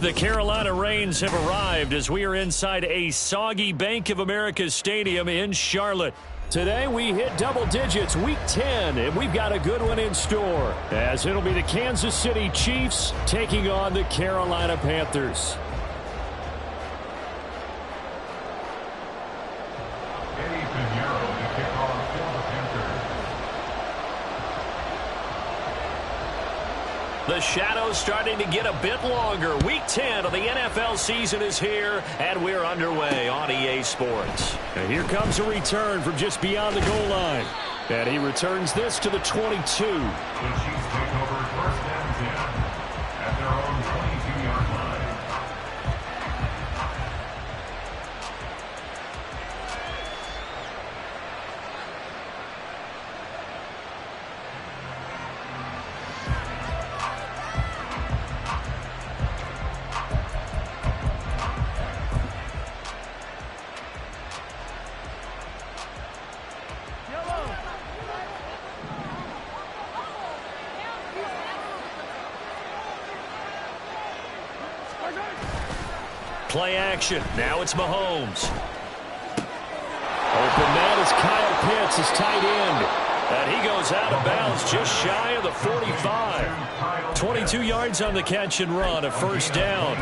The Carolina Rains have arrived as we are inside a soggy Bank of America Stadium in Charlotte. Today we hit double digits, week 10, and we've got a good one in store, as it'll be the Kansas City Chiefs taking on the Carolina Panthers. The shadow's starting to get a bit longer. Week 10 of the NFL season is here, and we're underway on EA Sports. And here comes a return from just beyond the goal line. And he returns this to the 22. The Chiefs take over first and 10 at their own 22-yard line. Play action. Now it's Mahomes. Open man is Kyle Pitts, his tight end. And he goes out of bounds just shy of the 45. 22 yards on the catch and run, a first down.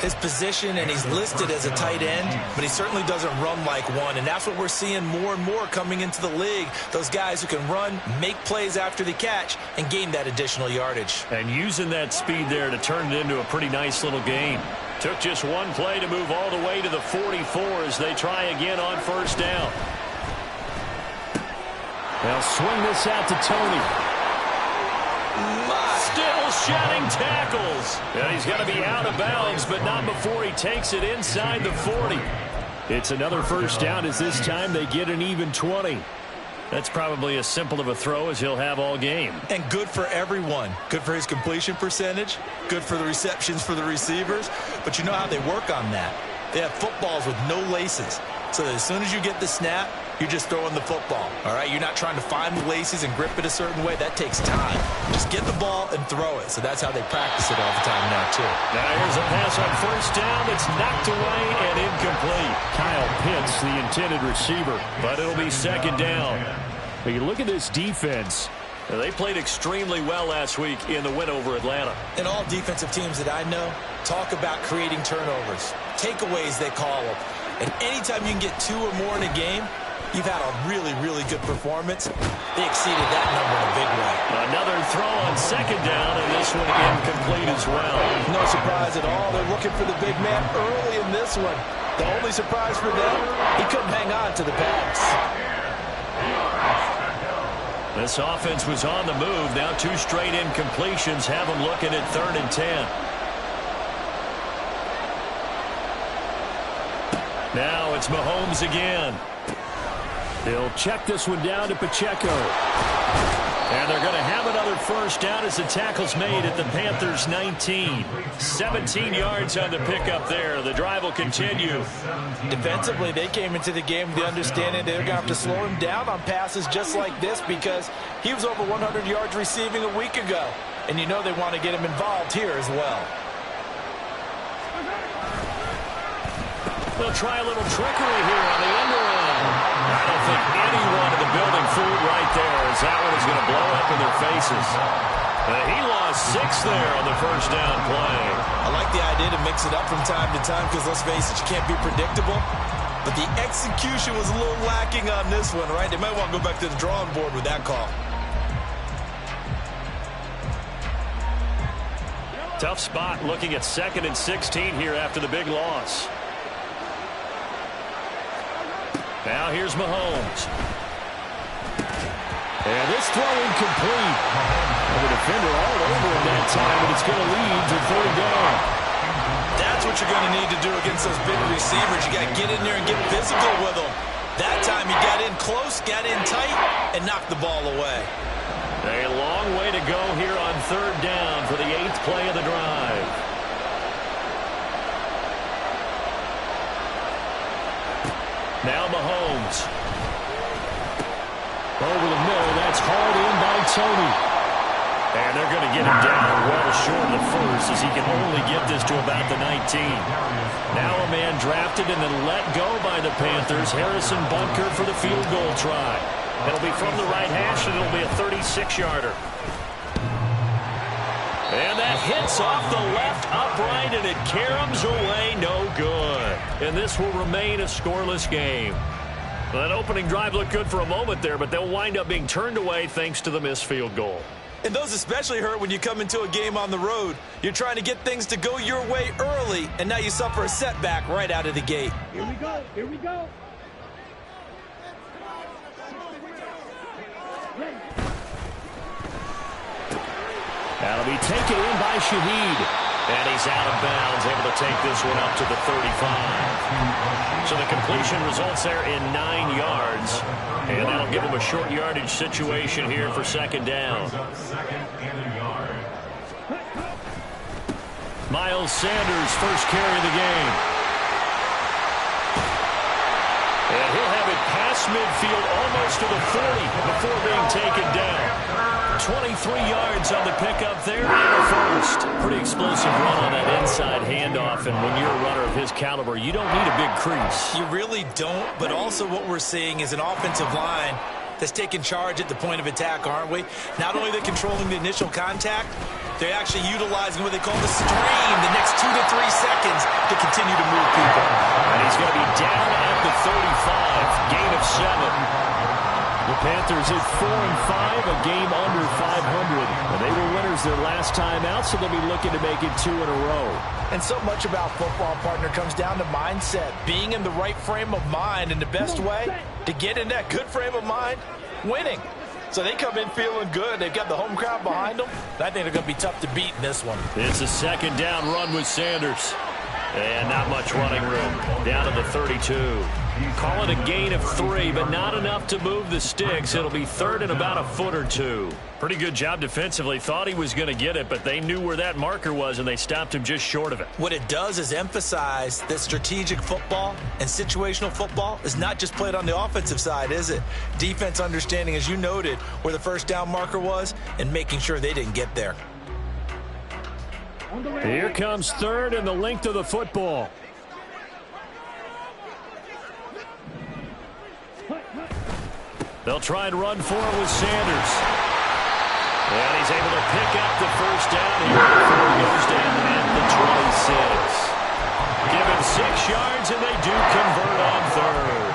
His position, and he's listed as a tight end, but he certainly doesn't run like one, and that's what we're seeing more and more coming into the league. Those guys who can run, make plays after the catch, and gain that additional yardage. And using that speed there to turn it into a pretty nice little game. Took just one play to move all the way to the 44 as they try again on first down. They'll swing this out to Tony. Still shedding tackles. And he's got to be out of bounds, but not before he takes it inside the 40. It's another first down as this time they get an even 20. That's probably as simple of a throw as he'll have all game. And good for everyone. Good for his completion percentage. Good for the receptions for the receivers. But you know how they work on that. They have footballs with no laces. So that as soon as you get the snap, you're just throwing the football. All right? You're not trying to find the laces and grip it a certain way. That takes time. Just get the ball and throw it. So that's how they practice it all the time now, too. Now here's a pass on first down that's knocked away and incomplete. Kyle Pitts, the intended receiver, but it'll be second down. But you look at this defense. They played extremely well last week in the win over Atlanta. And all defensive teams that I know talk about creating turnovers. Takeaways, they call them. And anytime you can get 2 or more in a game, you've had a really, really good performance. They exceeded that number in a big way. Another throw on second down, and this one incomplete as well. No surprise at all. They're looking for the big man early in this one. The only surprise for them, he couldn't hang on to the pass. This offense was on the move. Now 2 straight incompletions have them looking at 3rd and 10. Now it's Mahomes again. He'll check this one down to Pacheco. And they're going to have another first down as the tackle's made at the Panthers' 19. 17 yards on the pickup there. The drive will continue. Defensively, they came into the game with the understanding they're going to have to slow him down on passes just like this because he was over 100 yards receiving a week ago. And you know they want to get him involved here as well. They'll try a little trickery here on the end around. I don't think anyone in the building fooled right there as that one is going to blow up in their faces. He lost 6 there on the first down play. I like the idea to mix it up from time to time because, let's face it, you can't be predictable. But the execution was a little lacking on this one, right? They might want to go back to the drawing board with that call. Tough spot looking at 2nd and 16 here after the big loss. Now here's Mahomes. And this throw incomplete. The defender all over him that time, and it's going to lead to 3rd down. That's what you're going to need to do against those big receivers. You got to get in there and get physical with them. That time he got in close, got in tight, and knocked the ball away. A long way to go here on 3rd down for the 8th play of the drive. Now Mahomes. Over the middle, that's hauled in by Tony. And they're going to get him down well short of the first as he can only get this to about the 19. Now a man drafted and then let go by the Panthers. Harrison Bunker for the field goal try. It'll be from the right hash, and it'll be a 36-yarder. And that hits off the left upright, and it caroms away, no good. And this will remain a scoreless game. Well, that opening drive looked good for a moment there, but they'll wind up being turned away thanks to the missed field goal. And those especially hurt when you come into a game on the road. You're trying to get things to go your way early, and now you suffer a setback right out of the gate. Here we go. Here we go. That'll be taken in by Shaheed. And he's out of bounds, able to take this one up to the 35. So the completion results there in 9 yards. And that'll give him a short yardage situation here for second down. Miles Sanders, first carry of the game. And he'll have it past midfield almost to the 40 before being taken down. 23 yards on the pickup there and a first. Pretty explosive run on that inside handoff, and when you're a runner of his caliber, you don't need a big crease. You really don't, but also what we're seeing is an offensive line that's taking charge at the point of attack, aren't we? Not only are they controlling the initial contact, they're actually utilizing what they call the stream the next 2 to 3 seconds to continue to move people. And he's going to be down at the 35, gain of 7. The Panthers at 4-5, a game under 500. And they were winners their last time out, so they'll be looking to make it 2 in a row. And so much about football, partner, comes down to mindset. Being in the right frame of mind, and the best way to get in that good frame of mind, winning. So they come in feeling good. They've got the home crowd behind them. I think they're going to be tough to beat in this one. It's a second down run with Sanders. And not much running room. Down to the 32. Call it a gain of 3, but not enough to move the sticks. It'll be third and about a foot or 2. Pretty good job defensively. Thought he was going to get it, but they knew where that marker was, and they stopped him just short of it. What it does is emphasize that strategic football and situational football is not just played on the offensive side, is it? Defense understanding, as you noted, where the first down marker was and making sure they didn't get there. Here comes third and the length of the football. They'll try and run for it with Sanders. And he's able to pick up the first down here before he goes down at the 26. Give him 6 yards, and they do convert on third.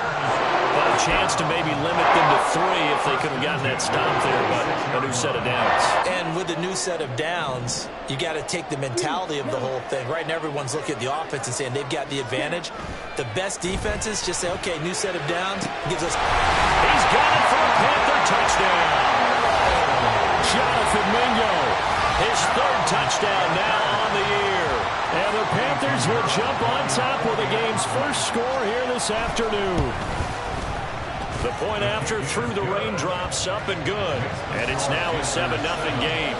But a chance to maybe limit them to 3 if they could have gotten that stop there, but a new set of downs. And with a new set of downs, you got to take the mentality of the whole thing. Right now, everyone's looking at the offense and saying they've got the advantage. The best defenses just say, okay, new set of downs gives us. He's got it for a Panther touchdown. Jonathan Mingo, his third touchdown now on the year. And the Panthers will jump on top with the game's first score here this afternoon. The point after through the raindrops, up and good. And it's now a 7-0 game.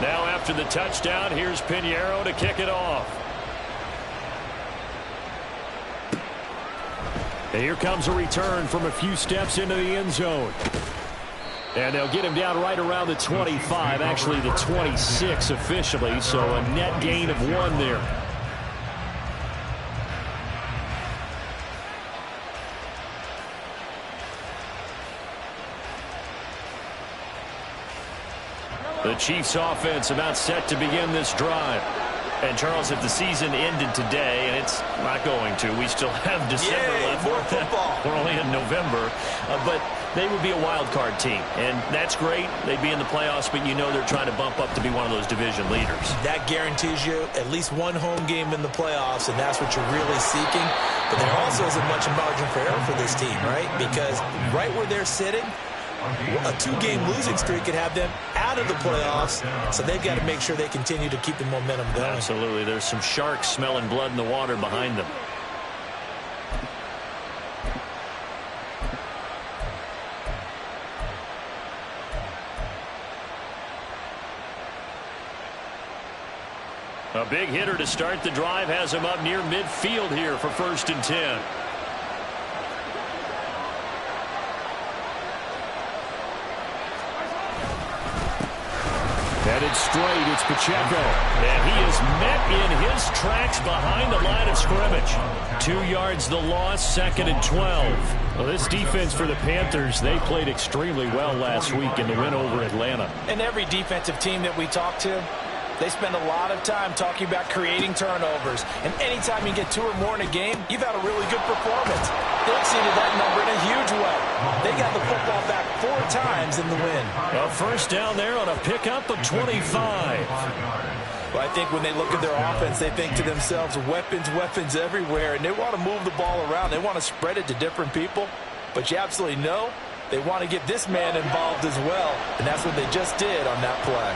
Now after the touchdown, here's Pinheiro to kick it off. And here comes a return from a few steps into the end zone. And they'll get him down right around the 25, actually the 26 officially, so a net gain of 1 there. The Chiefs offense about set to begin this drive. And, Charles, if the season ended today, and it's not going to, we still have December left. More football. We're only in November. But they would be a wild card team. And that's great. They'd be in the playoffs, but you know they're trying to bump up to be one of those division leaders. That guarantees you at least one home game in the playoffs, and that's what you're really seeking. But there also isn't much margin for error for this team, right? Because right where they're sitting, a 2-game losing streak could have them out of the playoffs, so they've got to make sure they continue to keep the momentum going. Absolutely. There's some sharks smelling blood in the water behind them. A big hitter to start the drive has him up near midfield here for 1st and 10. it straight. It's Pacheco. And he is met in his tracks behind the line of scrimmage. 2 yards the loss, 2nd and 12. Well, this defense for the Panthers, they played extremely well last week in the win over Atlanta. And every defensive team that we talk to, they spend a lot of time talking about creating turnovers. And anytime you get 2 or more in a game, you've had a really good performance. They exceeded that number in a huge way. They got the football back 4 times in the win. A first down there on a pickup of 25. Well, I think when they look at their offense, they think to themselves, weapons, weapons everywhere. And they want to move the ball around. They want to spread it to different people. But you absolutely know they want to get this man involved as well. And that's what they just did on that play.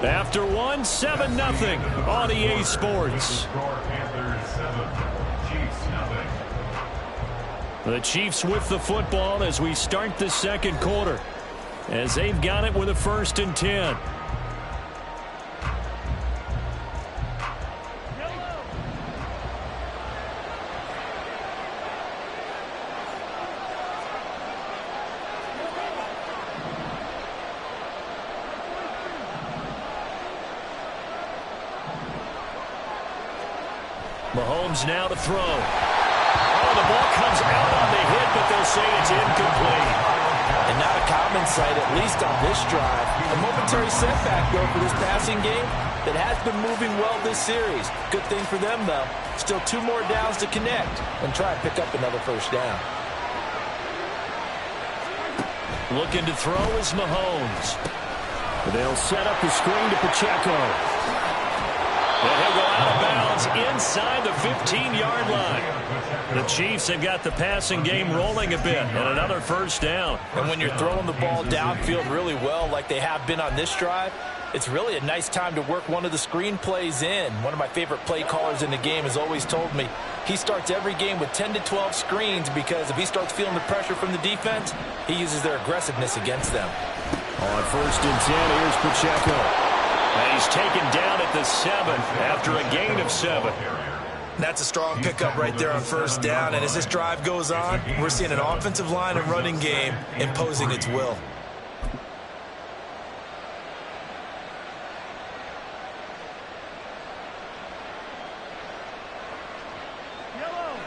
After one, 7-0 on EA Sports. The Chiefs with the football as we start the second quarter, as they've got it with a 1st and 10. Mahomes now to throw. Oh, the ball comes out on the hit, but they'll say it's incomplete. And not a common sight, at least on this drive. A momentary setback, though, for this passing game that has been moving well this series. Good thing for them, though. Still 2 more downs to connect and try and pick up another first down. Looking to throw is Mahomes. They'll set up the screen to Pacheco. And he'll go out of bounds inside the 15-yard line. The Chiefs have got the passing game rolling a bit, and another first down. And when you're throwing the ball downfield really well like they have been on this drive, it's really a nice time to work one of the screen plays in. One of my favorite play callers in the game has always told me he starts every game with 10 to 12 screens because if he starts feeling the pressure from the defense, he uses their aggressiveness against them. On 1st and 10, here's Pacheco. And he's taken down at the 7 after a gain of 7. That's a strong pickup right there on 1st down. And as this drive goes on, we're seeing an offensive line and running game imposing its will.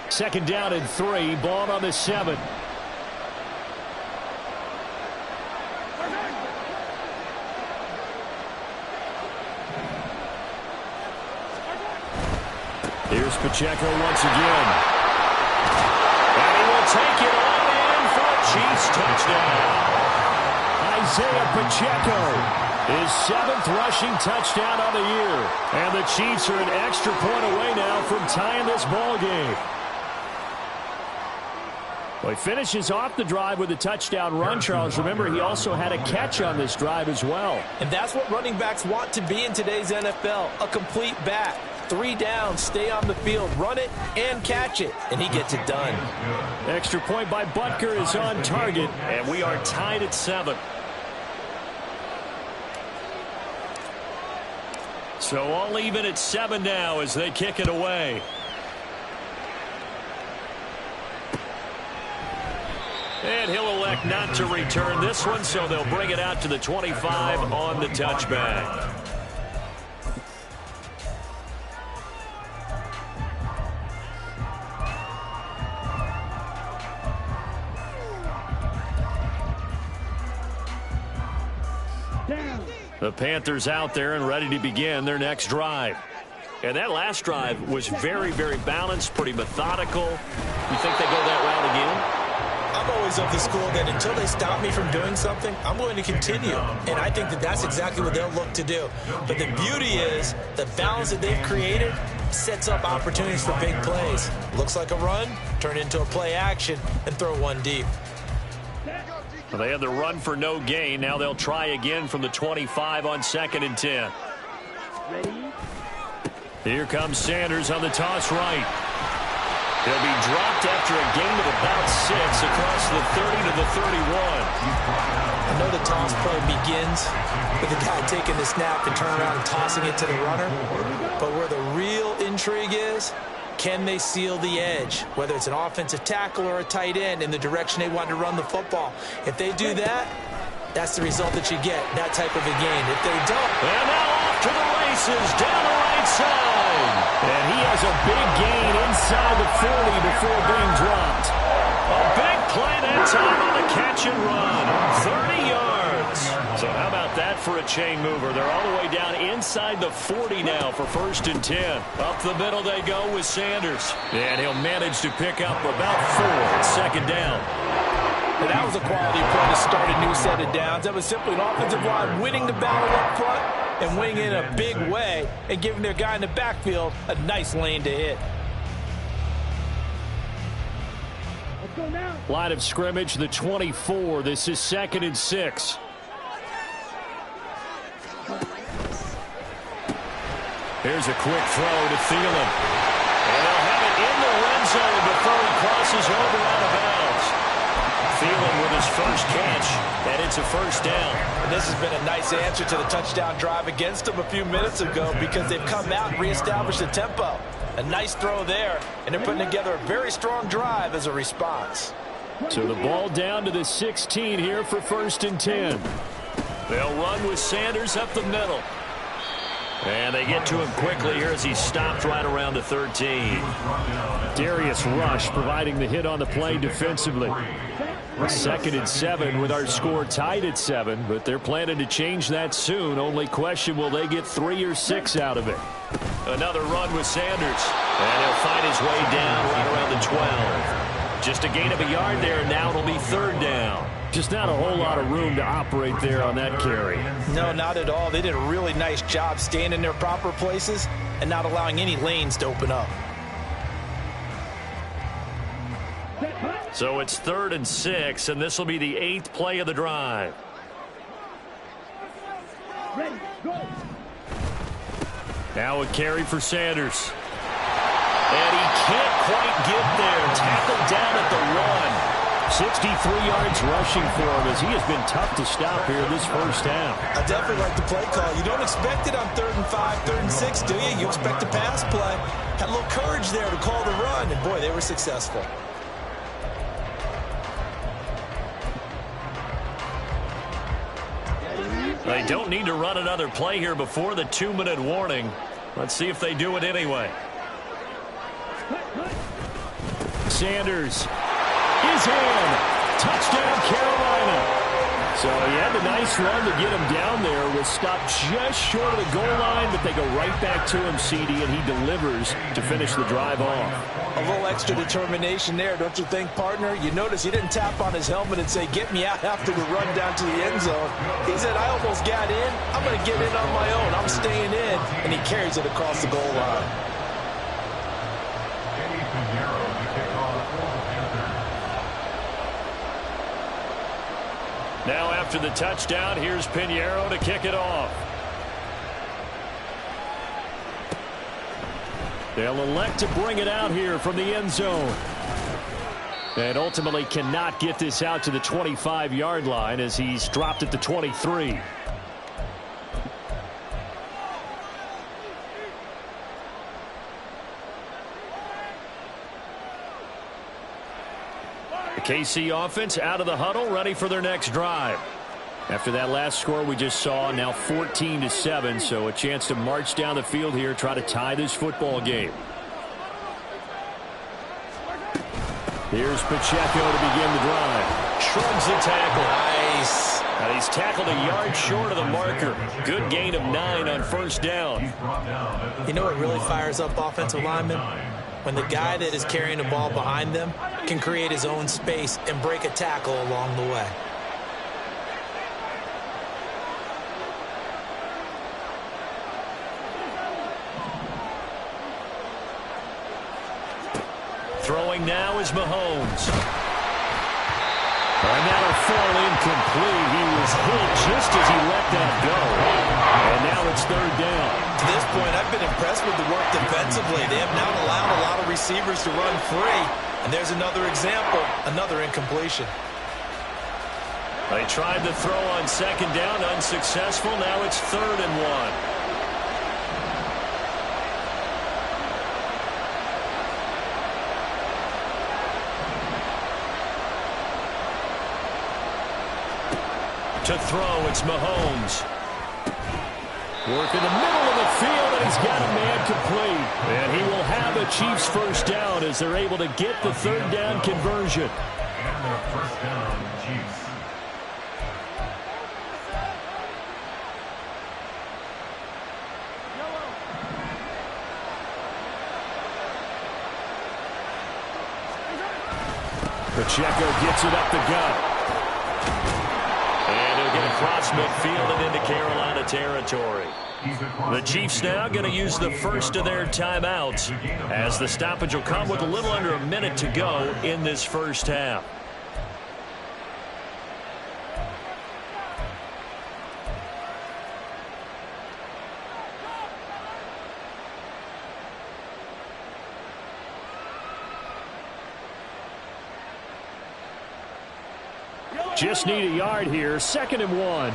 Second down and 3, ball on the 7. Here's Pacheco once again. And he will take it on in for a Chiefs touchdown. Isaiah Pacheco, his 7th rushing touchdown on the year. And the Chiefs are an extra point away now from tying this ball game. Well, he finishes off the drive with a touchdown run, Charles. Remember, he also had a catch on this drive as well. And that's what running backs want to be in today's NFL, a complete back. 3 downs, stay on the field, run it, and catch it. And he gets it done. Extra point by Butker is on target, and we are tied at 7. So all even at 7 now as they kick it away. And he'll elect not to return this one, so they'll bring it out to the 25 on the touchback. The Panthers out there and ready to begin their next drive. And that last drive was very, very balanced, pretty methodical. You think they go that route again? I'm always of the school that until they stop me from doing something, I'm going to continue. And I think that that's exactly what they'll look to do. But the beauty is the balance that they've created sets up opportunities for big plays. Looks like a run, turn into a play action, and throw one deep. Well, they had the run for no gain. Now they'll try again from the 25 on 2nd and 10. Ready? Here comes Sanders on the toss right. He'll be dropped after a gain of about 6 across the 30 to the 31. I know the toss play begins with the guy taking the snap and turning around and tossing it to the runner. But where the real intrigue is, can they seal the edge, whether it's an offensive tackle or a tight end, in the direction they want to run the football. If they do that, that's the result that you get, that type of a game. If they don't. And now off to the races, down the right side. And he has a big gain inside the 40 before being dropped. A big play that time on the catch and run. 30 yards. So how about that for a chain mover? They're all the way down inside the 40 now for 1st and 10. Up the middle they go with Sanders. And he'll manage to pick up about 4 at 2nd down. And that was a quality play to start a new set of downs. That was simply an offensive line winning the battle up front and winning in a big way and giving their guy in the backfield a nice lane to hit. Line of scrimmage, the 24. This is 2nd and 6. Here's a quick throw to Thielen. And they'll have it in the red zone before he crosses over out of bounds. Thielen with his first catch, and it's a 1st down. And this has been a nice answer to the touchdown drive against them a few minutes ago because they've come out and reestablished the tempo. A nice throw there, and they're putting together a very strong drive as a response. So the ball down to the 16 here for 1st and 10. They'll run with Sanders up the middle. And they get to him quickly here as he stopped right around the 13. Darius Rush providing the hit on the play defensively. 2nd and 7 with our score tied at 7, but they're planning to change that soon. Only question, will they get 3 or 6 out of it? Another run with Sanders. And he'll find his way down right around the 12. Just a gain of a yard there, and now it'll be 3rd down. Just not a whole lot of room to operate there on that carry. No, not at all. They did a really nice job staying in their proper places and not allowing any lanes to open up. So it's 3rd and 6, and this will be the 8th play of the drive. Ready, go. Now a carry for Sanders. And he can't quite get there. Tackled down at the 1. 63 yards rushing for him as he has been tough to stop here this 1st half. I definitely like the play call. You don't expect it on 3rd and 5, 3rd and 6, do you? You expect a pass play. Had a little courage there to call the run, and boy, they were successful. They don't need to run another play here before the 2-minute warning. Let's see if they do it anyway. Sanders is in. Touchdown, Carolina. So he had a nice run to get him down there. Was stopped just short of the goal line, but they go right back to him, CD, and he delivers to finish the drive off. A little extra determination there, don't you think, partner? You notice he didn't tap on his helmet and say, get me out after the run down to the end zone. He said, I almost got in. I'm going to get in on my own. I'm staying in. And he carries it across the goal line. Now after the touchdown, here's Pinheiro to kick it off. They'll elect to bring it out here from the end zone. And ultimately cannot get this out to the 25-yard line as he's dropped at the 23. KC offense out of the huddle, ready for their next drive. After that last score we just saw, now 14-7, so a chance to march down the field here, try to tie this football game. Here's Pacheco to begin the drive. Shrugs the tackle. Nice. And he's tackled a yard short of the marker. Good gain of 9 on 1st down. You know what really fires up offensive linemen? When the guy that is carrying the ball behind them can create his own space and break a tackle along the way. Throwing now is Mahomes. And that'll fall incomplete. He was hit just as he let that go. And now it's 3rd down. To this point, I've been impressed with the work defensively. They have not allowed a lot of receivers to run free. And there's another example, another incompletion. They tried to throw on 2nd down, unsuccessful. Now it's 3rd and 1. To throw, it's Mahomes. Work in the middle of the field, and he's got a man complete. And he will have a Chiefs first down as they're able to get the third down conversion. And their first down, Chiefs. Pacheco gets it up the gut. And he'll get across midfield and into Carolina territory. The Chiefs now going to use the first of their timeouts as the stoppage will come with a little under a minute to go in this first half. Just need a yard here. 2nd and 1.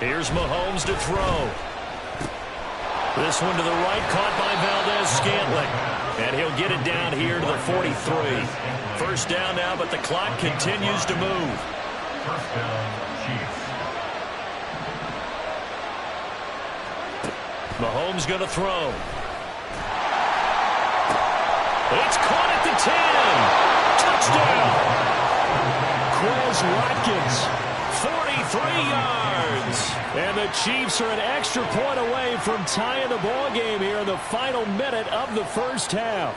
Here's Mahomes to throw. This one to the right, caught by Valdez-Scantling. And he'll get it down here to the 43. First down now, but the clock continues to move. First down, Chiefs. Mahomes going to throw. It's caught at the 10. Touchdown. Quez Watkins, 43 yards. And the Chiefs are an extra point away from tying the ball game here in the final minute of the first half.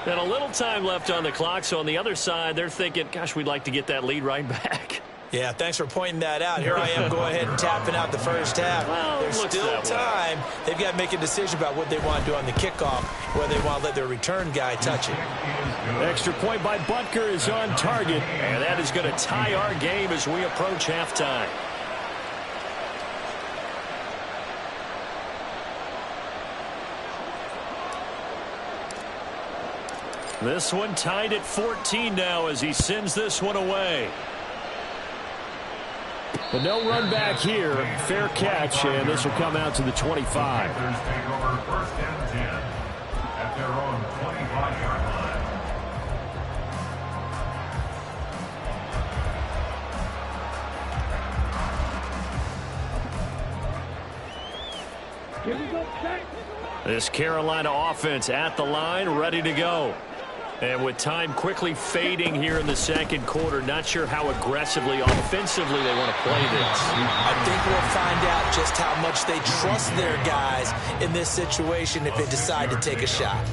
And a little time left on the clock, so on the other side, they're thinking, gosh, we'd like to get that lead right back. Yeah, thanks for pointing that out. Here I am going ahead and tapping out the first half. Well, there's still time. They've got to make a decision about what they want to do on the kickoff, whether they want to let their return guy touch it. Extra point by Butker is on target, and that is going to tie our game as we approach halftime. This one tied at 14 now as he sends this one away. But no run back here. Fair catch, and this will come out to the 25. Panthers take over 1st and 10 at their own 25-yard line. Here we go, check. This Carolina offense at the line, ready to go. And with time quickly fading here in the second quarter, not sure how aggressively, offensively they want to play this. I think we'll find out just how much they trust their guys in this situation if they decide to take a shot.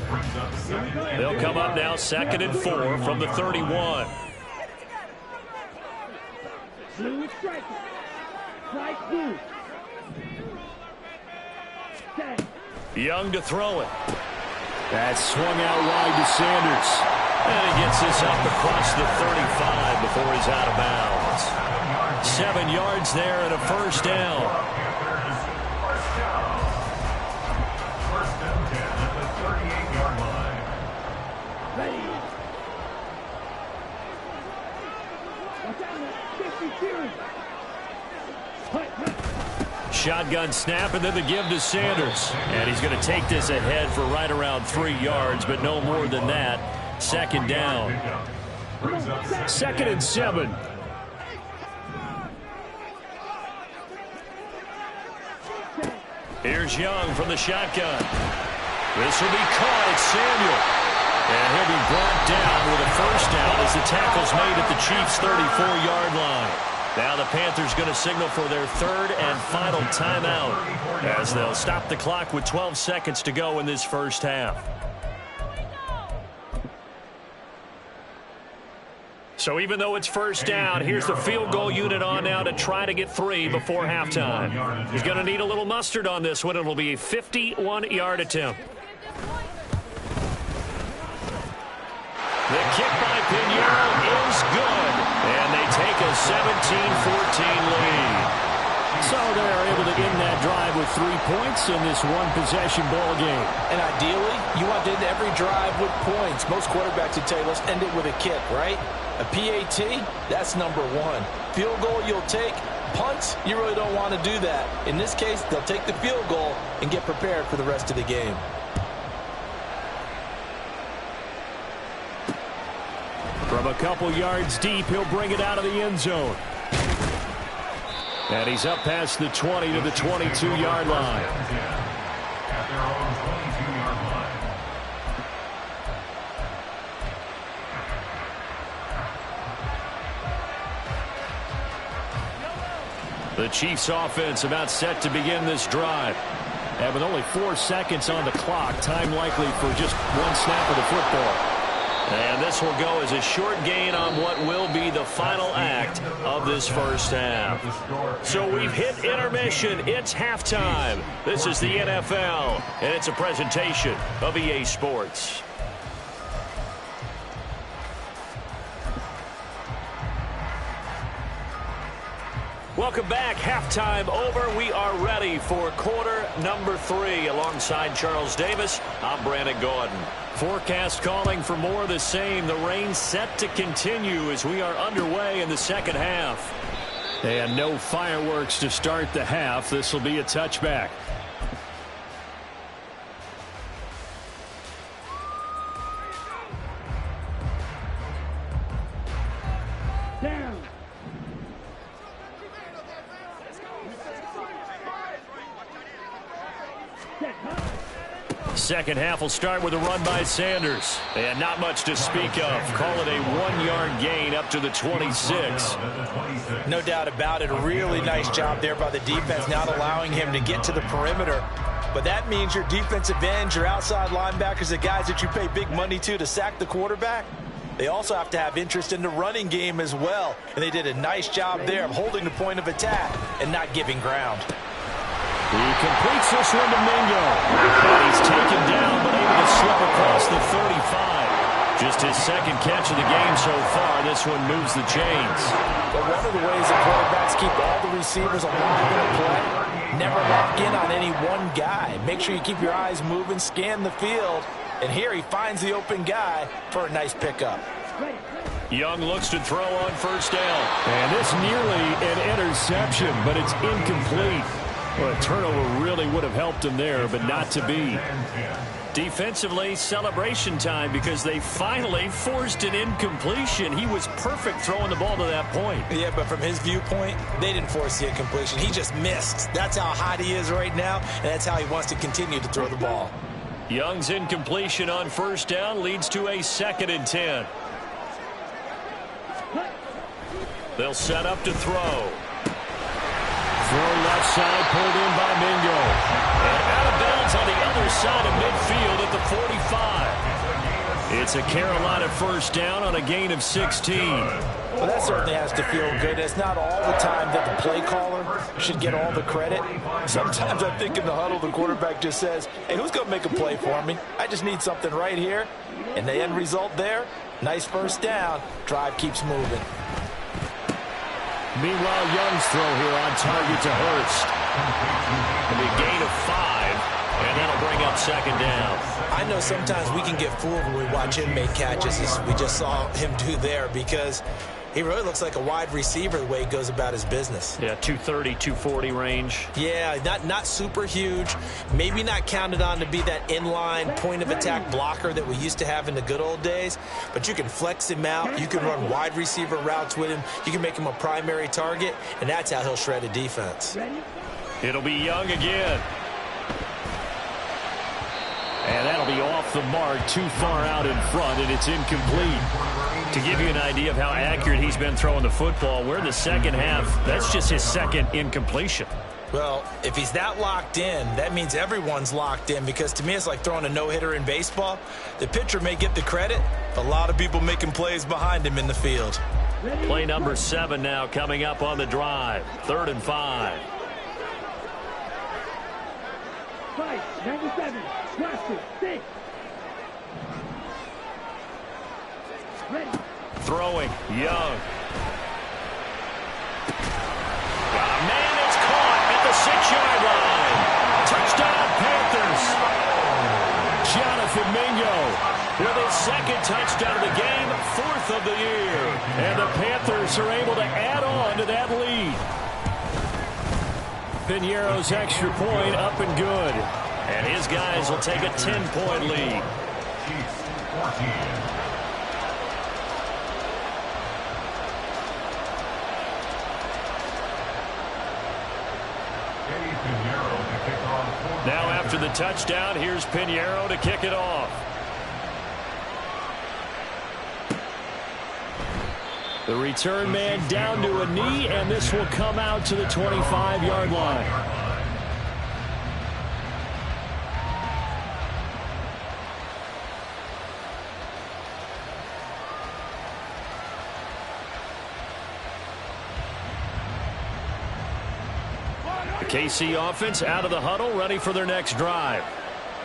They'll come up now 2nd and 4 from the 31. Blue strike. Strike blue. Set. Young to throw it. That's swung out wide to Sanders. And he gets this up across the 35 before he's out of bounds. 7 yards there and a first down. First and 10 at the 38-yard line. Ready. Watch out, 52. Shotgun snap and then the give to Sanders. And he's going to take this ahead for right around 3 yards, but no more than that. 2nd down. 2nd and 7. Here's Young from the shotgun. This will be caught. It's Samuel. And he'll be brought down with a first down as the tackle's made at the Chiefs' 34-yard line. Now the Panthers going to signal for their 3rd and final timeout as they'll stop the clock with 12 seconds to go in this first half. So even though it's first down, here's the field goal unit on now to try to get 3 before halftime. He's going to need a little mustard on this one. It'll be a 51-yard attempt. The kick by Pinheiro is good. And they take a 17-14 lead. So they're able to end that drive with 3 points in this one-possession ball game. And ideally, you want to end every drive with points. Most quarterbacks would tell you, let's end it with a kick, right? A PAT, that's number one. Field goal you'll take. Punts, you really don't want to do that. In this case, they'll take the field goal and get prepared for the rest of the game. From a couple yards deep, he'll bring it out of the end zone. And he's up past the 20 to the 22-yard line. At their own 22-yard line. The Chiefs offense about set to begin this drive. And with only 4 seconds on the clock, time likely for just one snap of the football. And this will go as a short gain on what will be the final act of this first half. So we've hit intermission. It's halftime. This is the NFL, and it's a presentation of EA Sports. Welcome back. Halftime over. We are ready for quarter number 3. Alongside Charles Davis, I'm Brandon Gordon. Forecast calling for more of the same. The rain set to continue as we are underway in the second half. And no fireworks to start the half. This will be a touchback. Down. Second half will start with a run by Sanders. And not much to speak of. Call it a 1-yard gain up to the 26. No doubt about it. A really nice job there by the defense, not allowing him to get to the perimeter. But that means your defensive ends, your outside linebackers, the guys that you pay big money to sack the quarterback, they also have to have interest in the running game as well. And they did a nice job there of holding the point of attack and not giving ground. He completes this one to Mingo. And he's taken down, but able to slip across the 35. Just his second catch of the game so far. This one moves the chains. But one of the ways that quarterbacks keep all the receivers alive in a play, never lock in on any one guy. Make sure you keep your eyes moving, scan the field. And here he finds the open guy for a nice pickup. Young looks to throw on first down. And this nearly an interception, but it's incomplete. Well, a turnover really would have helped him there, but not to be. Defensively, celebration time because they finally forced an incompletion. He was perfect throwing the ball to that point. Yeah, but from his viewpoint, they didn't force the incompletion. He just missed. That's how hot he is right now, and that's how he wants to continue to throw the ball. Young's incompletion on first down leads to a 2nd and 10. They'll set up to throw. Throw left side, pulled in by Mingo. And out of bounds on the other side of midfield at the 45. It's a Carolina first down on a gain of 16. Well, that certainly has to feel good. It's not all the time that the play caller should get all the credit. Sometimes I think in the huddle, the quarterback just says, hey, who's going to make a play for me? I just need something right here. And the end result there, nice first down. Drive keeps moving. Meanwhile, Young's throw here on target to Hurst. A big gain of 5, and that'll bring up 2nd down. I know sometimes we can get fooled when we watch him make catches, as we just saw him do there, because he really looks like a wide receiver the way he goes about his business. Yeah, 230, 240 range. Yeah, not super huge. Maybe not counted on to be that inline point-of-attack blocker that we used to have in the good old days. But you can flex him out. You can run wide receiver routes with him. You can make him a primary target, and that's how he'll shred a defense. It'll be Young again. And that'll be off the mark, too far out in front, and it's incomplete. To give you an idea of how accurate he's been throwing the football, we're in the second half. That's just his 2nd incompletion. Well, if he's that locked in, that means everyone's locked in, because to me it's like throwing a no-hitter in baseball. The pitcher may get the credit, but a lot of people making plays behind him in the field. Play number 7 now coming up on the drive. 3rd and 5. 97, question, 6. Ready. Throwing, Young. Got a man, it's caught. off, and Mingo with his second touchdown of the game, 4th of the year. And the Panthers are able to add on to that lead. Piñeiro's extra point up and good. And his guys will take a 10-point lead. Chiefs 14. Now after the touchdown, here's Piñeiro to kick it off. The return man down to a knee, and this will come out to the 25-yard line. KC offense out of the huddle, ready for their next drive.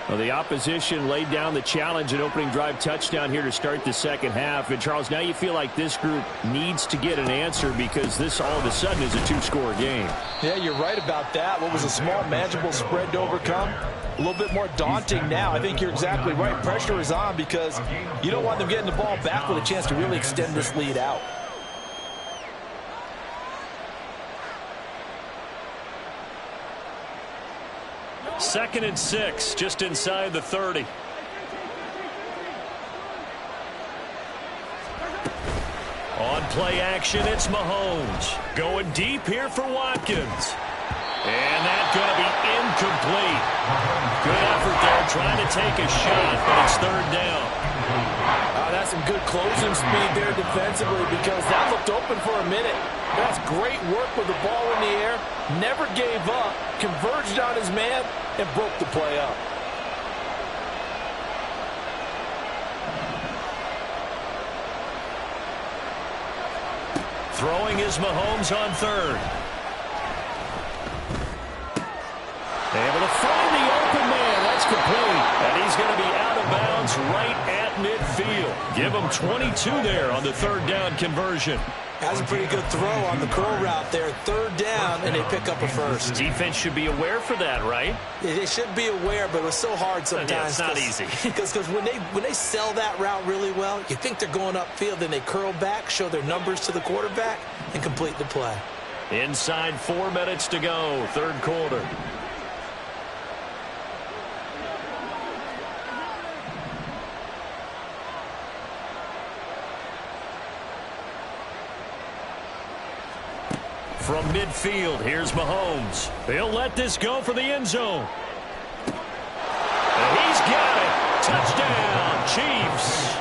Well, the opposition laid down the challenge and opening drive touchdown here to start the second half. And, Charles, now you feel like this group needs to get an answer because this all of a sudden is a 2-score game. Yeah, you're right about that. What was a small, manageable spread to overcome, a little bit more daunting now. I think you're exactly right. Pressure is on because you don't want them getting the ball back with a chance to really extend this lead out. Second and 6, just inside the 30. On play action, it's Mahomes. Going deep here for Watkins. And that's going to be incomplete. Good effort there, trying to take a shot, but it's 3rd down. That's some good closing speed there defensively because that looked open for a minute. That's great work with the ball in the air. Never gave up, converged on his man, and broke the play up. Throwing is Mahomes on 3rd. Able to find the open man. That's complete. And he's going to be out of bounds right at midfield. Give him 22 there on the 3rd down conversion. That's a pretty good throw on the curl route there. 3rd down, and they pick up a first. Defense should be aware for that, right? They should be aware, but it was so hard sometimes. Yeah, it's not easy. Because when they sell that route really well, you think they're going upfield, then they curl back, show their numbers to the quarterback, and complete the play. Inside 4 minutes to go, 3rd quarter. From midfield, here's Mahomes. He'll let this go for the end zone. And he's got it. Touchdown, Chiefs.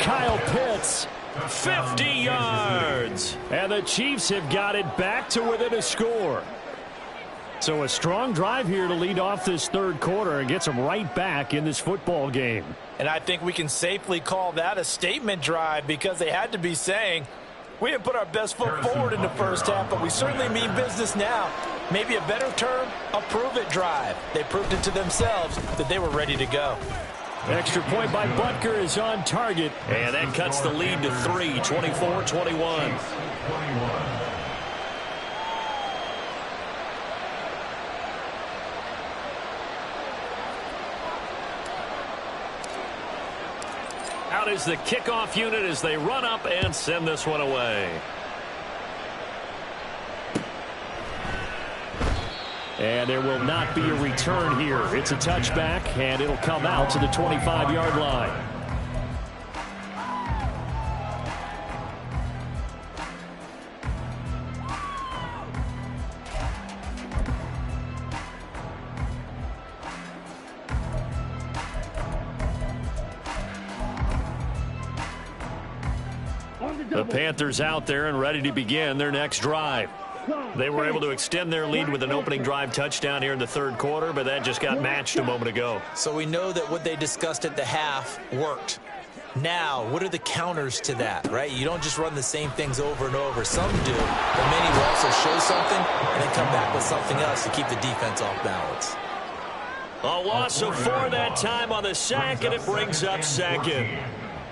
Kyle Pitts, 50 yards. And the Chiefs have got it back to within a score. So a strong drive here to lead off this 3rd quarter and gets them right back in this football game. And I think we can safely call that a statement drive because they had to be saying, we didn't put our best foot forward in the first half, but we certainly mean business now. Maybe a better term, a prove-it drive. They proved it to themselves that they were ready to go. Extra point by Butker is on target. And that cuts the lead to 3, 24-21. Out is the kickoff unit as they run up and send this one away. And there will not be a return here. It's a touchback, and it'll come out to the 25-yard line. The Panthers out there and ready to begin their next drive. They were able to extend their lead with an opening drive touchdown here in the 3rd quarter, but that just got matched a moment ago. So we know that what they discussed at the half worked. Now, what are the counters to that, right? You don't just run the same things over and over. Some do, but many will also show something and then come back with something else to keep the defense off balance. A loss of 4 that time on the sack, and it brings up 2nd.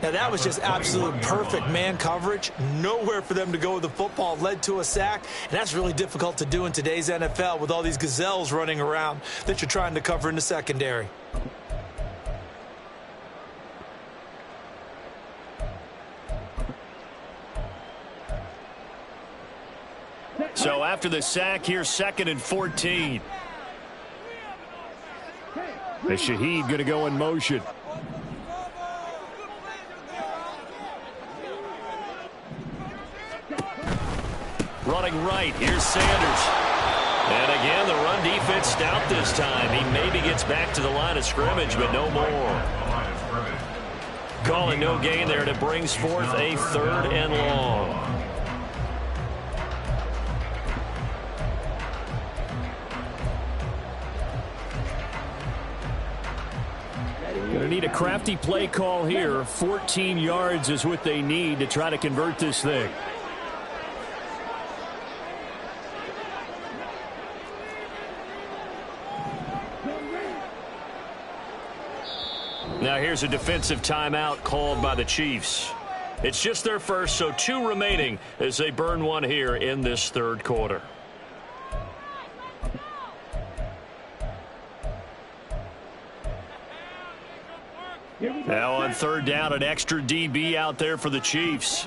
Now, that was just absolute perfect man coverage. Nowhere for them to go with the football. Led to a sack, and that's really difficult to do in today's NFL with all these gazelles running around that you're trying to cover in the secondary. So after the sack, here's 2nd and 14. And Shaheed going to go in motion. Running right, here's Sanders. And again, the run defense stout this time. He maybe gets back to the line of scrimmage, but no more. Calling no gain there, and it brings forth a 3rd and long. Going to need a crafty play call here. 14 yards is what they need to try to convert this thing. Now here's a defensive timeout called by the Chiefs. It's just their first, so 2 remaining as they burn one here in this 3rd quarter. Now on 3rd down, an extra DB out there for the Chiefs.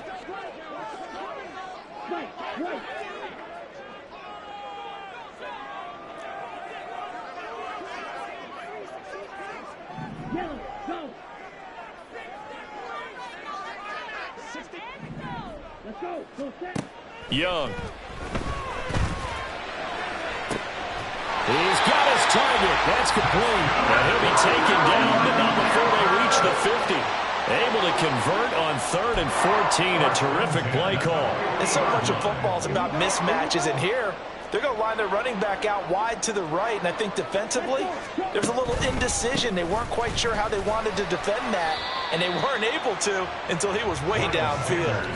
Young. He's got his target. That's complete. And he'll be taken down, but not before they reach the 50. Able to convert on 3rd and 14. A terrific play call. And so much of football is about mismatches, and here they're going to line their running back out wide to the right, and I think defensively there's a little indecision. They weren't quite sure how they wanted to defend that, and they weren't able to until he was way downfield.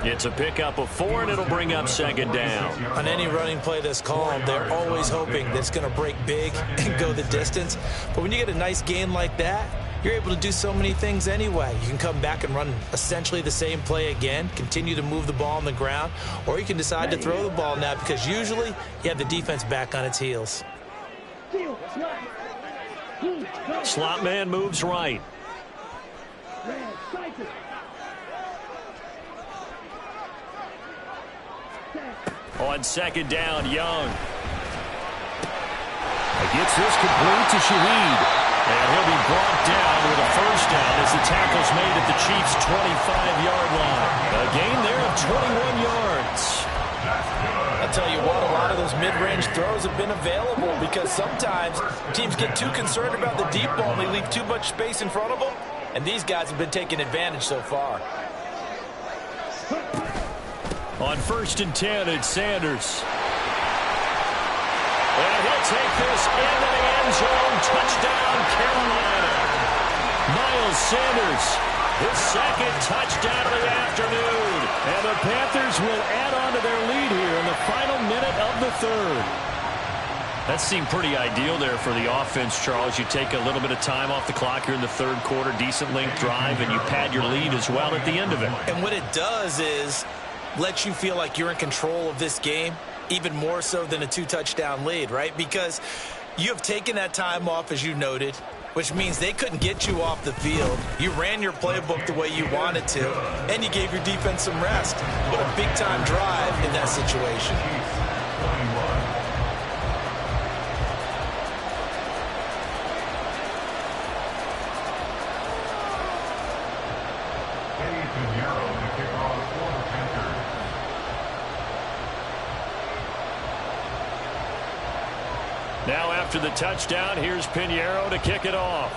It's a pickup of 4, and it'll bring up 2nd down. On any running play that's called, they're always hoping that it's going to break big and go the distance. But when you get a nice gain like that, you're able to do so many things anyway. You can come back and run essentially the same play again, continue to move the ball on the ground, or you can decide to throw the ball now because usually you have the defense back on its heels. Slot man moves right. On 2nd down, Young. He gets this complete to Shaheed. And he'll be brought down with a 1st down as the tackle's made at the Chiefs' 25-yard line. A gain there of 21 yards. I'll tell you what, a lot of those mid-range throws have been available because sometimes teams get too concerned about the deep ball and they leave too much space in front of them. And these guys have been taking advantage so far. On 1st and 10, it's Sanders. And he'll take this into the end zone. Touchdown, Carolina. Miles Sanders, his 2nd touchdown of the afternoon. And the Panthers will add on to their lead here in the final minute of the 3rd. That seemed pretty ideal there for the offense, Charles. You take a little bit of time off the clock here in the 3rd quarter, decent length drive, and you pad your lead as well at the end of it. And what it does is let you feel like you're in control of this game, even more so than a 2-touchdown lead, right? Because you have taken that time off, as you noted, which means they couldn't get you off the field. You ran your playbook the way you wanted to, and you gave your defense some rest. What a big-time drive in that situation. Now after the touchdown, here's Pinheiro to kick it off.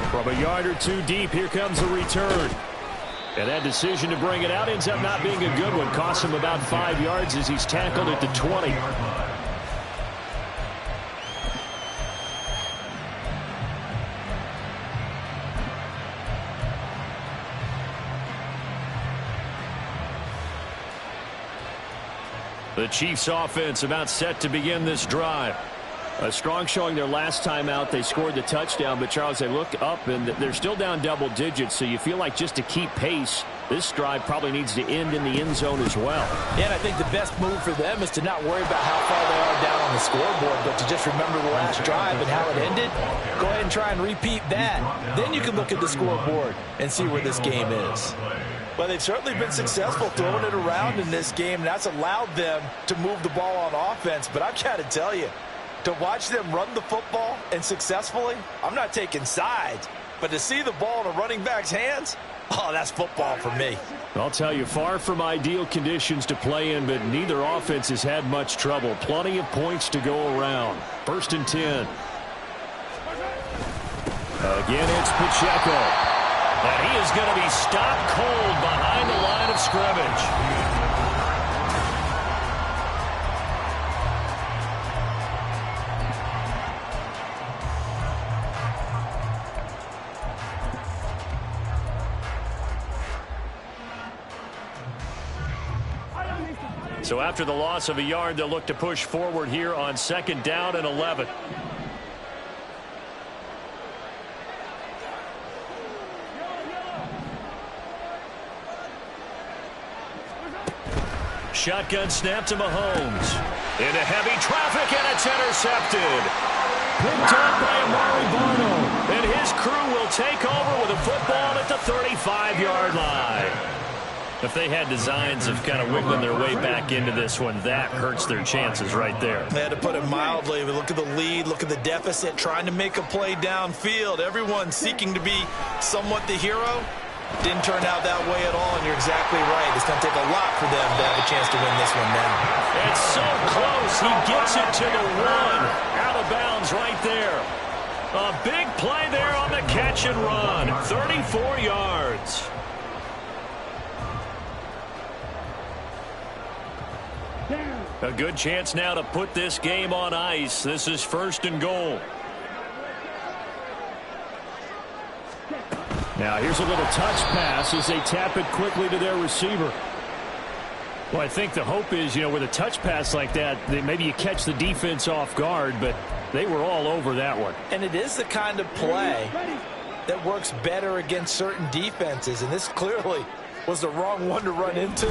From a yard or 2 deep, here comes the return. And that decision to bring it out ends up not being a good one. Costs him about 5 yards as he's tackled at the 20. The Chiefs offense about set to begin this drive. A strong showing their last time out. They scored the touchdown, but Charles, they look up and they're still down double digits, so you feel like just to keep pace, this drive probably needs to end in the end zone as well. Yeah, and I think the best move for them is to not worry about how far they are down on the scoreboard, but to just remember the last drive and how it ended. Go ahead and try and repeat that. Then you can look at the scoreboard and see where this game is. Well, they've certainly been successful throwing it around in this game, and that's allowed them to move the ball on offense. But I've got to tell you, to watch them run the football and successfully, I'm not taking sides, but to see the ball in a running back's hands, oh, that's football for me. I'll tell you, far from ideal conditions to play in, but neither offense has had much trouble. Plenty of points to go around. 1st and 10. Again, it's Pacheco. And he is going to be stopped cold behind the line of scrimmage. So after the loss of a yard, they'll look to push forward here on 2nd down and 11. Shotgun snap to Mahomes. Into heavy traffic, and it's intercepted. Picked up by Amari Barno. And his crew will take over with a football at the 35-yard line. If they had designs of kind of wiggling their way back into this one, that hurts their chances right there. They had to put it mildly. But look at the lead, look at the deficit, trying to make a play downfield. Everyone seeking to be somewhat the hero. Didn't turn out that way at all, and you're exactly right. It's going to take a lot for them to have a chance to win this one now. It's so close. He gets it to the 1. Out of bounds right there. A big play there on the catch and run. 34 yards. A good chance now to put this game on ice. This is 1st and goal. Now here's a little touch pass as they tap it quickly to their receiver. Well, I think the hope is, with a touch pass like that, maybe you catch the defense off guard, but they were all over that one. And it is the kind of play that works better against certain defenses, and this clearly was the wrong one to run into.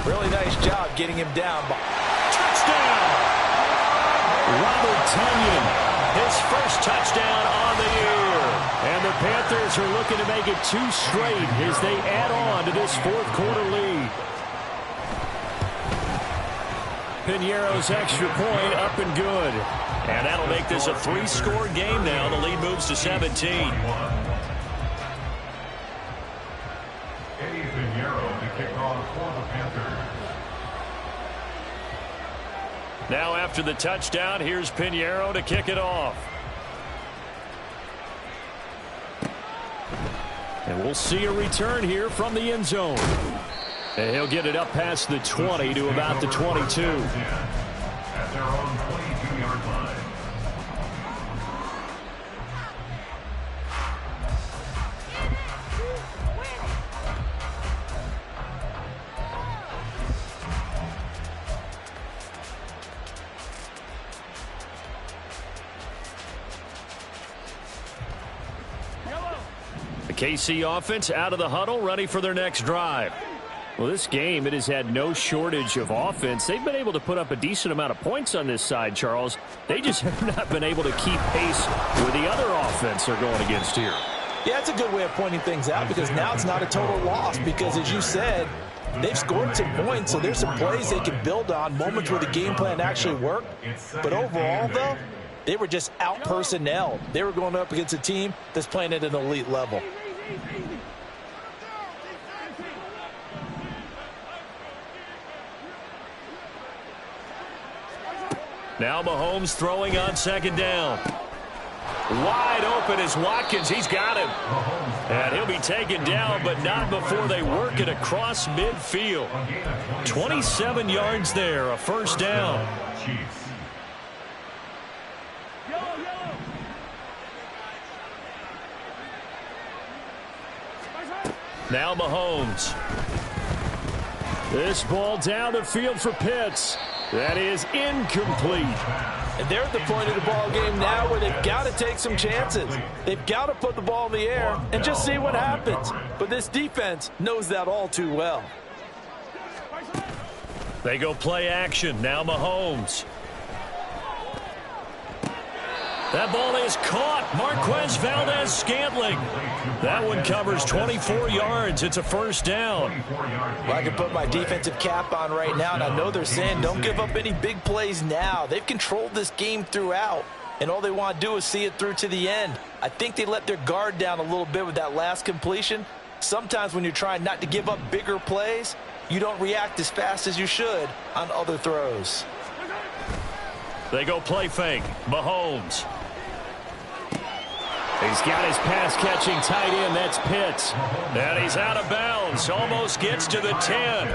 Really nice job getting him down. Touchdown! Robert Tonyan. His first touchdown on the year. And the Panthers are looking to make it 2 straight as they add on to this 4th quarter lead. Piñeiro's extra point up and good. And that'll make this a 3-score game now. The lead moves to 17. Piñeiro to kick off for the Panthers. Now after the touchdown, here's Piñeiro to kick it off. And we'll see a return here from the end zone. And he'll get it up past the 20 to about the 22. At their own 22-yard line. The KC offense out of the huddle, ready for their next drive. Well, this game, it has had no shortage of offense. They've been able to put up a decent amount of points on this side, Charles. They just have not been able to keep pace with the other offense they're going against here. Yeah, it's a good way of pointing things out because now it's not a total loss because, as you said, they've scored some points, so there's some plays they can build on, moments where the game plan actually worked. But overall, though, they were just out-personnelled. They were going up against a team that's playing at an elite level. Now Mahomes throwing on 2nd down. Wide open is Watkins. He's got him. And he'll be taken down, but not before they work it across midfield. 27 yards there, a 1st down. Now Mahomes. This ball down the field for Pitts. That is incomplete. And they're at the point of the ball game now where they've got to take some chances. They've got to put the ball in the air and just see what happens. But this defense knows that all too well. They go play action. Now Mahomes. That ball is caught. Marquez Valdez-Scantling. That one covers 24 yards. It's a first down. Well, I can put my defensive cap on right now, and I know they're saying don't give up any big plays now. They've controlled this game throughout, and all they want to do is see it through to the end. I think they let their guard down a little bit with that last completion. Sometimes when you're trying not to give up bigger plays, you don't react as fast as you should on other throws. They go play fake. Mahomes. He's got his pass-catching tight end. That's Pitts. And he's out of bounds. Almost gets to the 10.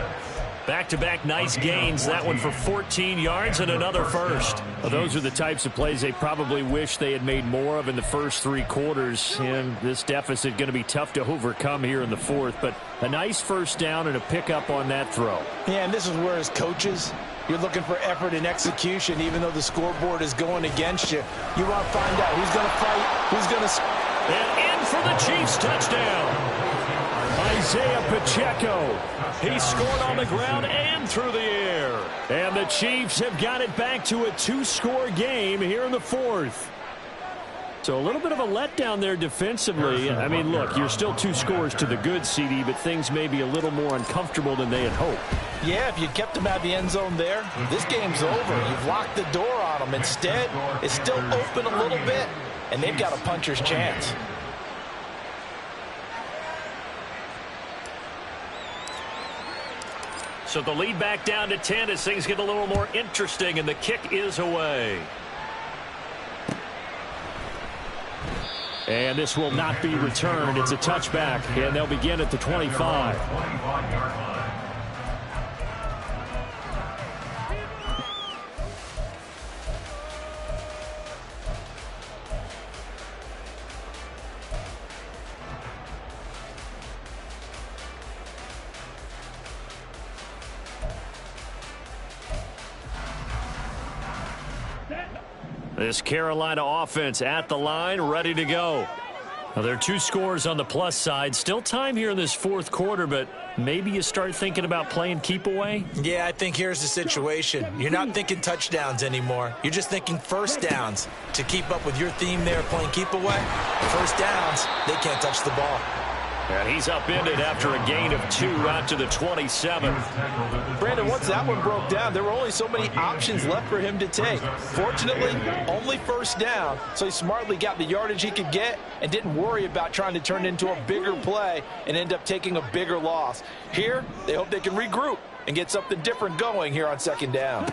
Back-to-back nice gains. That one for 14 yards and another first. Well, those are the types of plays they probably wish they had made more of in the first 3 quarters. And this deficit going to be tough to overcome here in the fourth. But a nice first down and a pickup on that throw. Yeah, and this is where as coaches, you're looking for effort and execution, even though the scoreboard is going against you. You want to find out who's going to fight, who's going to... And in for the Chiefs touchdown. Isaiah Pacheco. He scored on the ground and through the air. And the Chiefs have got it back to a 2-score game here in the fourth. So a little bit of a letdown there defensively. I mean, look, you're still 2 scores to the good, CD, but things may be a little more uncomfortable than they had hoped. Yeah, if you kept them out of the end zone there, this game's over. You've locked the door on them. Instead, it's still open a little bit, and they've got a puncher's chance. So the lead back down to 10 as things get a little more interesting, and the kick is away. And this will not be returned. It's a touchback, and they'll begin at the 25. This Carolina offense at the line, ready to go. Now, there are 2 scores on the plus side. Still time here in this fourth quarter, but maybe you start thinking about playing keep away? Yeah, I think here's the situation. You're not thinking touchdowns anymore. You're just thinking first downs. To keep up with your theme there, playing keep away, first downs, they can't touch the ball. And he's upended after a gain of 2 out to the 27. Brandon, once that one broke down, there were only so many options left for him to take. Fortunately, only first down, so he smartly got the yardage he could get and didn't worry about trying to turn it into a bigger play and end up taking a bigger loss. Here, they hope they can regroup and get something different going here on second down.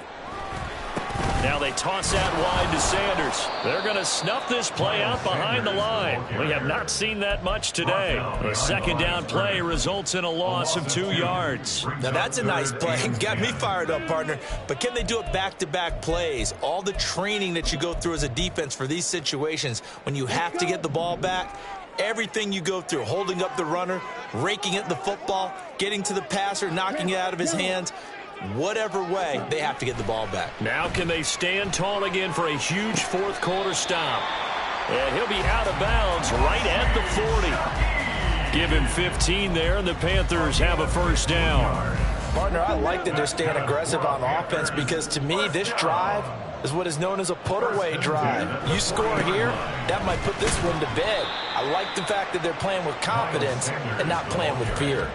Now they toss out wide to Sanders. They're going to snuff this play out behind the line. We have not seen that much today. The second down play results in a loss of 2 yards. Now that's a nice play. Got me fired up, partner. But can they do it back-to-back plays? All the training that you go through as a defense for these situations, when you have to get the ball back, everything you go through, holding up the runner, raking at the football, getting to the passer, knocking it out of his hands, whatever way, they have to get the ball back. Now can they stand tall again for a huge fourth quarter stop? And he'll be out of bounds right at the 40. Give him 15 there, and the Panthers have a first down. Partner, I like that they're staying aggressive on offense because to me, this drive is what is known as a put-away drive. You score here, that might put this one to bed. I like the fact that they're playing with confidence and not playing with fear.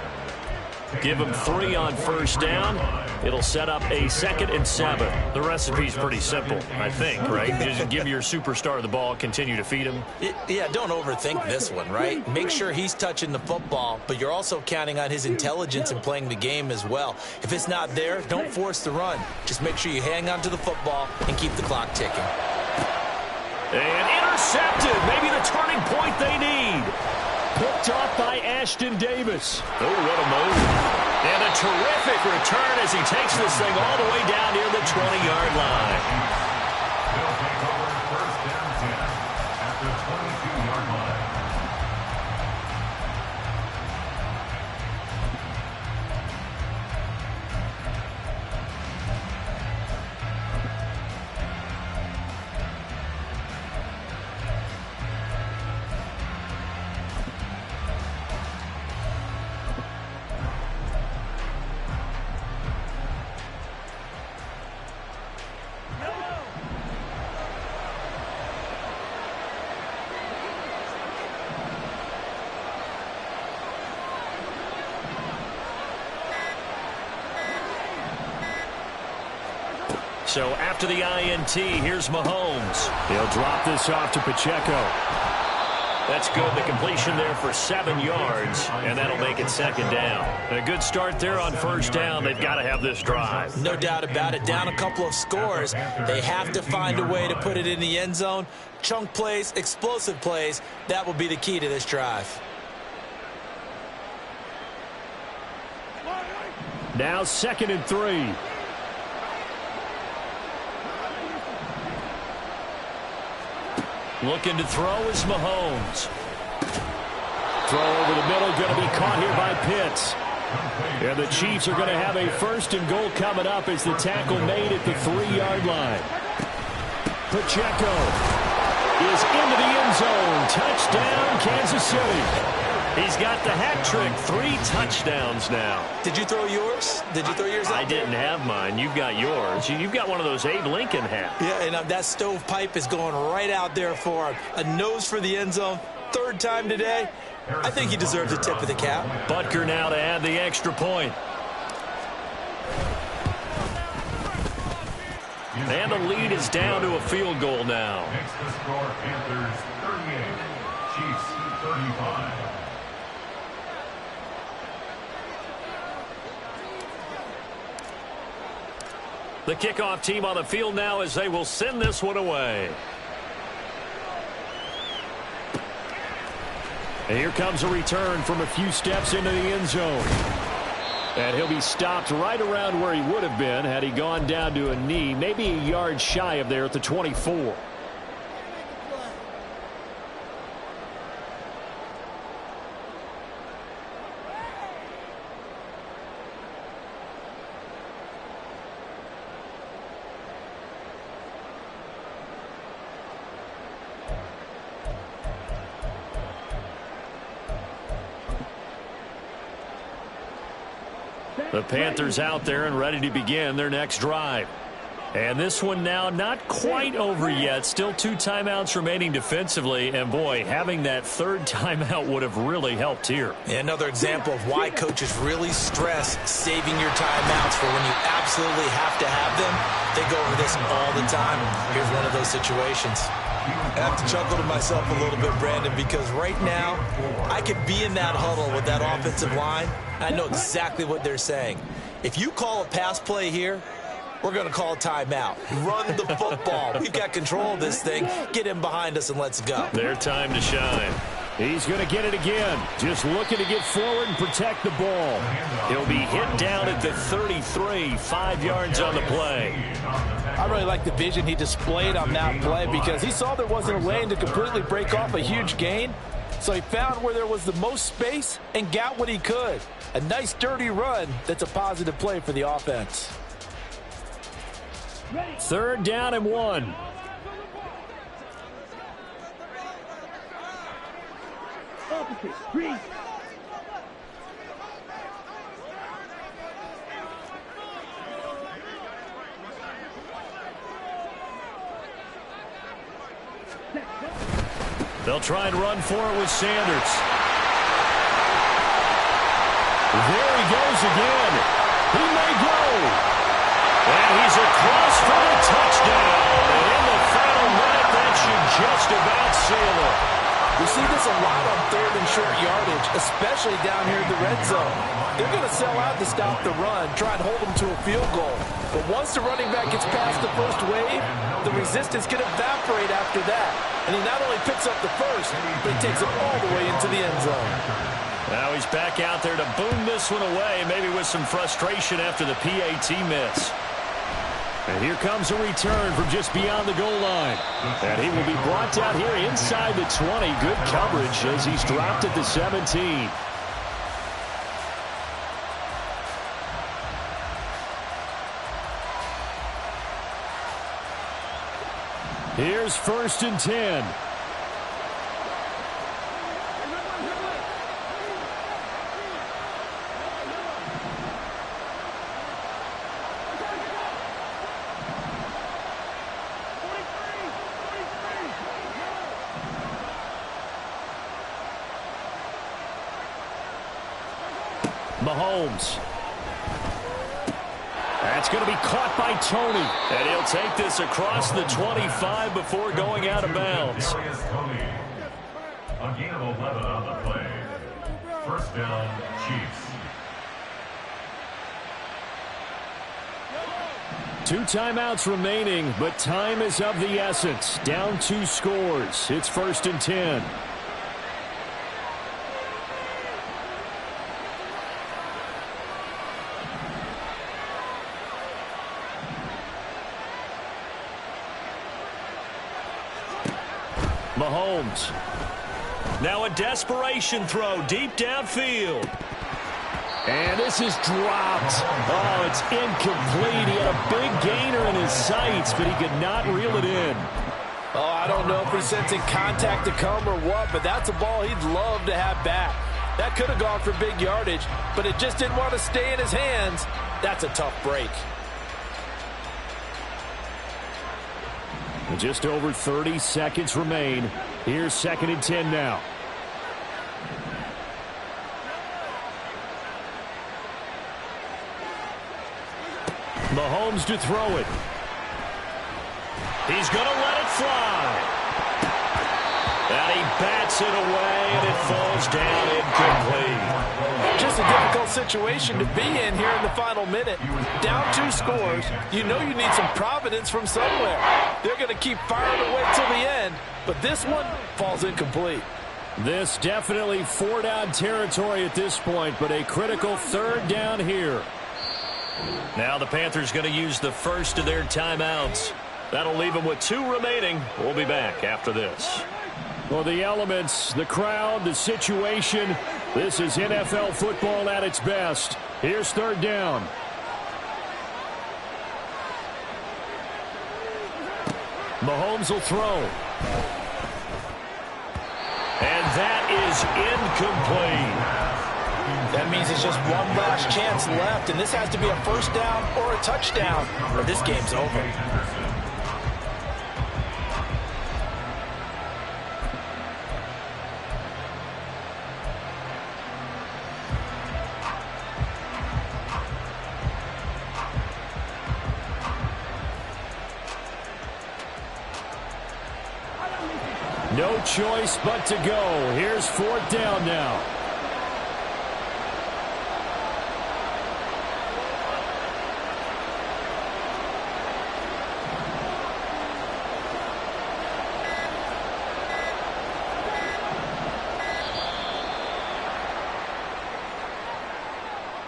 Give them 3 on first down. It'll set up a 2nd and 7. The recipe's pretty simple, I think, right? Just give your superstar the ball, continue to feed him. Yeah, don't overthink this one, right? Make sure he's touching the football, but you're also counting on his intelligence in playing the game as well. If it's not there, don't force the run. Just make sure you hang on to the football and keep the clock ticking. And intercepted. Maybe the turning point they need. Picked off by Ashton Davis. Oh, what a move. And a terrific return as he takes this thing all the way down near the 20-yard line. They'll take over first down 10 at the 22-yard line. So after the INT, here's Mahomes. He'll drop this off to Pacheco. That's good. The completion there for 7 yards, and that'll make it second down. A good start there on first down. They've got to have this drive. No doubt about it. Down a couple of scores. They have to find a way to put it in the end zone. Chunk plays, explosive plays. That will be the key to this drive. Now 2nd and 3. Looking to throw is Mahomes. Throw over the middle, going to be caught here by Pitts. And the Chiefs are going to have a 1st and goal coming up as the tackle made at the 3-yard line. Pacheco is into the end zone. Touchdown, Kansas City. He's got the hat trick. 3 touchdowns now. Did you throw yours? Did you throw yours out I didn't have mine. You've got yours. You've got one of those Abe Lincoln hats. Yeah, and that stovepipe is going right out there for him. A nose for the end zone. 3rd time today. I think he deserves a tip of the cap. Butker now to add the extra point. And the lead is down to a field goal now. Makes the score Panthers 38, Chiefs 35. The kickoff team on the field now as they will send this one away. And here comes a return from a few steps into the end zone. And he'll be stopped right around where he would have been had he gone down to a knee, maybe a yard shy of there at the 24. The Panthers out there and ready to begin their next drive. And this one now not quite over yet. Still 2 timeouts remaining defensively. And, boy, having that 3rd timeout would have really helped here. Another example of why coaches really stress saving your timeouts for when you absolutely have to have them. They go over this all the time. Here's one of those situations. I have to chuckle to myself a little bit, Brandon, because right now I could be in that huddle with that offensive line. I know exactly what they're saying. If you call a pass play here, we're going to call a timeout. Run the football. We've got control of this thing. Get him behind us and let's go. Their time to shine. He's going to get it again. Just looking to get forward and protect the ball. He'll be hit down at the 33, 5 yards on the play. I really like the vision he displayed on that play because he saw there wasn't a lane to completely break off a huge gain. So he found where there was the most space and got what he could. A nice dirty run that's a positive play for the offense. 3rd down and 1. Opposite, green. They'll try and run for it with Sanders. There he goes again. He may go. And he's across for the touchdown. And in the final minute, that should just about seal it. We see this a lot on 3rd and short yardage, especially down here in the red zone. They're going to sell out to stop the run, try and hold them to a field goal. But once the running back gets past the first wave, the resistance can evaporate after that. And he not only picks up the first, but he takes it all the way into the end zone. Now he's back out there to boom this one away, maybe with some frustration after the PAT miss. And here comes a return from just beyond the goal line. And he will be brought down here inside the 20. Good coverage as he's dropped at the 17. Here's 1st and 10. Mahomes. That's going to be caught by Tony. And he'll take this across the 25 before going out of bounds. A gain of 11 on the play. First down, Chiefs. 2 timeouts remaining, but time is of the essence. Down 2 scores. It's 1st and 10. Mahomes. Now a desperation throw deep downfield. And this is dropped. Oh, it's incomplete. He had a big gainer in his sights, but he could not reel it in. Oh, I don't know if he's sensing contact to come or what, but that's a ball he'd love to have back. That could have gone for big yardage, but it just didn't want to stay in his hands. That's a tough break. Just over 30 seconds remain. Here's 2nd and 10 now. Mahomes to throw it. He's going to let it fly. And he bats it away, and it falls down incomplete. Just a difficult situation to be in here in the final minute. Down 2 scores. You know you need some providence from somewhere. They're going to keep firing away till the end, but this one falls incomplete. This definitely 4-down territory at this point, but a critical 3rd down here. Now the Panthers going to use the first of their timeouts. That'll leave them with 2 remaining. We'll be back after this. Well, the elements, the crowd, the situation, this is NFL football at its best. Here's 3rd down. Mahomes will throw. And that is incomplete. That means it's just one last chance left, and this has to be a 1st down or a touchdown, or this game's over. No choice but to go. Here's 4th down now.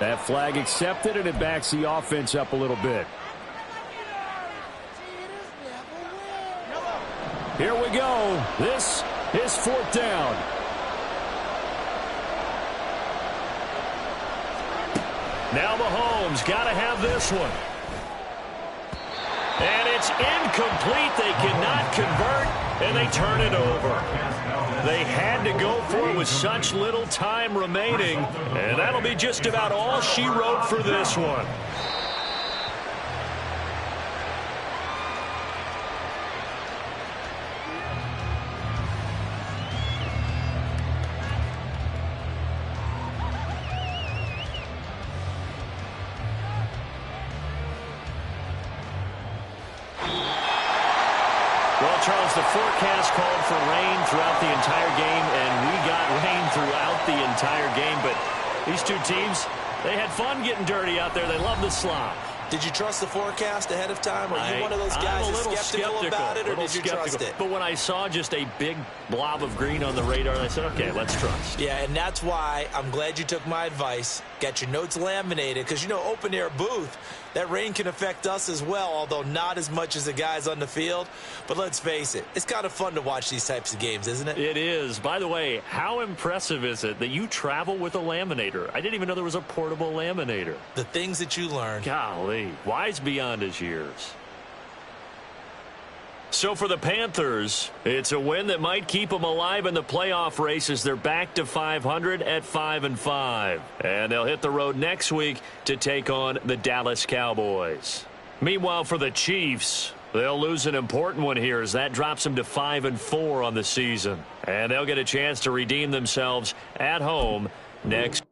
That flag accepted, and it backs the offense up a little bit. Here we go. This is 4th down. Now Mahomes got to have this one. And it's incomplete. They cannot convert, and they turn it over. They had to go for it with such little time remaining, and that'll be just about all she wrote for this one. Well, Charles, the forecast called for rain throughout the entire game, and we got rain throughout the entire game. But these 2 teams, they had fun getting dirty out there. They love the slop. Did you trust the forecast ahead of time? Are you one of those guys that's skeptical about it, or did you trust it? But when I saw just a big blob of green on the radar, I said, okay, let's trust. Yeah, and that's why I'm glad you took my advice. Get your notes laminated, because, you know, open-air booth, that rain can affect us as well, although not as much as the guys on the field. But let's face it, it's kind of fun to watch these types of games, isn't it? It is. By the way, how impressive is it that you travel with a laminator? I didn't even know there was a portable laminator. The things that you learn. Golly, wise beyond his years. So for the Panthers, it's a win that might keep them alive in the playoff race as they're back to 500 at 5-5. And they'll hit the road next week to take on the Dallas Cowboys. Meanwhile, for the Chiefs, they'll lose an important one here as that drops them to 5-4 on the season. And they'll get a chance to redeem themselves at home next